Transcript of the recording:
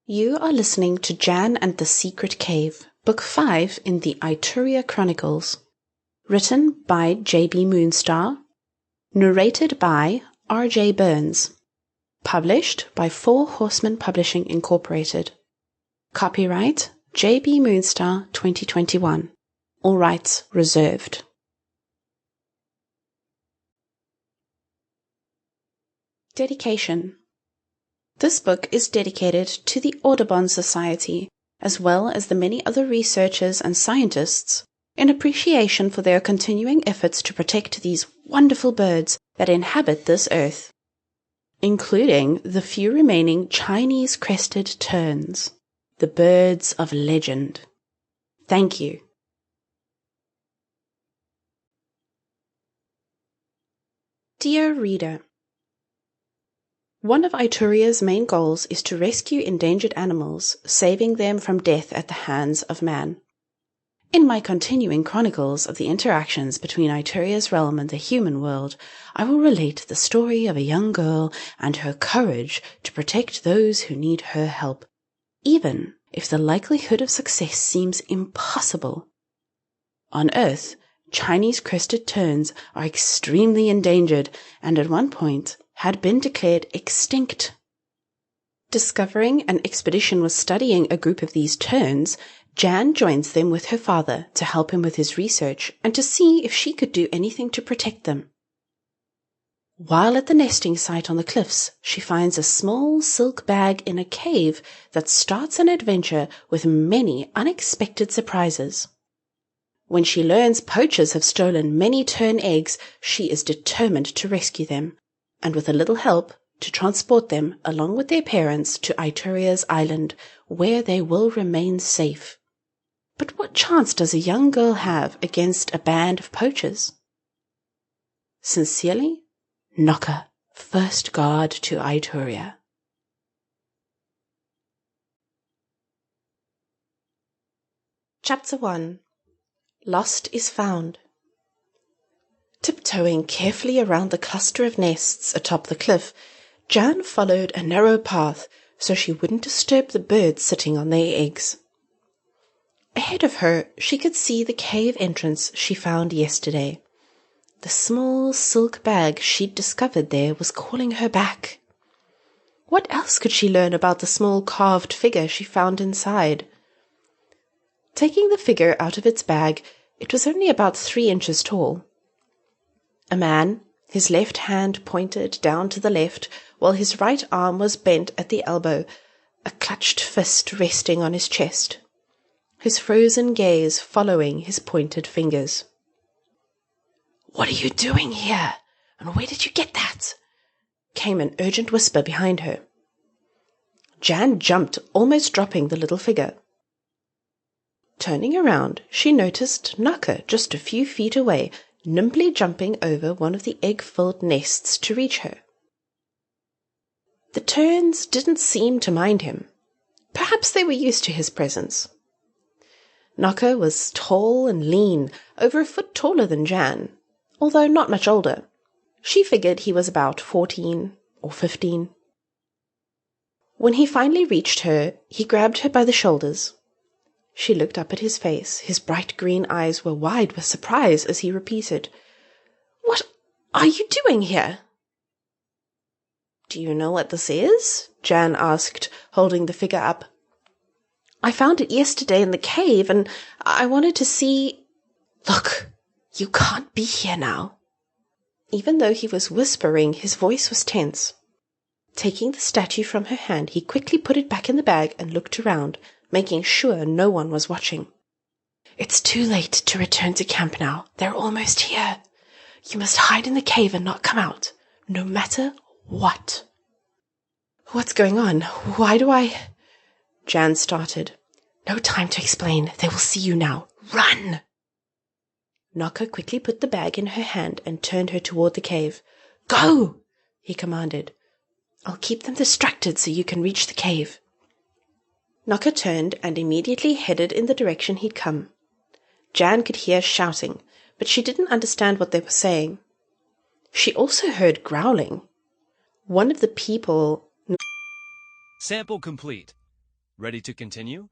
You are listening to Jan and the Secret Cave, Book 5 in the Ituria Chronicles. Written by J.B. Moonstar. Narrated by R.J. Burns. Published by Horsemen Publishing Incorporated. Copyright J.B. Moonstar 2021. All rights reserved. Dedication. This book is dedicated to the Audubon Society, as well as the many other researchers and scientists, in appreciation for their continuing efforts to protect these wonderful birds that inhabit this earth, including the few remaining Chinese crested terns, the birds of legend. Thank you. Dear Reader, one of Ituria's main goals is to rescue endangered animals, saving them from death at the hands of man. In my continuing chronicles of the interactions between Ituria's realm and the human world, I will relate the story of a young girl and her courage to protect those who need her help, even if the likelihood of success seems impossible. On Earth, Chinese crested terns are extremely endangered and at one point had been declared extinct. Discovering an expedition was studying a group of these terns, Jan joins them with her father to help him with his research and to see if she could do anything to protect them. While at the nesting site on the cliffs, she finds a small silk bag in a cave that starts an adventure with many unexpected surprises. When she learns poachers have stolen many tern eggs, she is determined to rescue them, and with a little help, to transport them along with their parents to Ituria's island, where they will remain safe. But what chance does a young girl have against a band of poachers? Sincerely, Knocker, first guard to Ituria. Chapter 1. Lost is Found. Tiptoeing carefully around the cluster of nests atop the cliff, Jan followed a narrow path so she wouldn't disturb the birds sitting on their eggs. Ahead of her, she could see the cave entrance she found yesterday. The small silk bag she'd discovered there was calling her back. What else could she learn about the small carved figure she found inside? Taking the figure out of its bag, it was only about 3 inches tall. A man, his left hand pointed down to the left, while his right arm was bent at the elbow, a clutched fist resting on his chest, his frozen gaze following his pointed fingers. "What are you doing here? And where did you get that?" came an urgent whisper behind her. Jan jumped, almost dropping the little figure. Turning around, she noticed Knocker just a few feet away, nimbly jumping over one of the egg-filled nests to reach her. The terns didn't seem to mind him. Perhaps they were used to his presence. Knocker was tall and lean, over a foot taller than Jan, although not much older. She figured he was about 14 or 15. When he finally reached her, he grabbed her by the shoulders. She looked up at his face. His bright green eyes were wide with surprise as he repeated, "What are you doing here?" "Do you know what this is?" Jan asked, holding the figure up. "I found it yesterday in the cave, and I wanted to see—" "Look, you can't be here now." Even though he was whispering, his voice was tense. Taking the statue from her hand, he quickly put it back in the bag and looked around, making sure no one was watching. "It's too late to return to camp now. They're almost here. You must hide in the cave and not come out, no matter what." "What's going on? Why do I—" Jan started. "No time to explain. They will see you now. Run!" Knocker quickly put the bag in her hand and turned her toward the cave. "Go!" he commanded. "I'll keep them distracted so you can reach the cave." Knocker turned and immediately headed in the direction he'd come. Jan could hear shouting, but she didn't understand what they were saying. She also heard growling. One of the people... Sample complete. Ready to continue?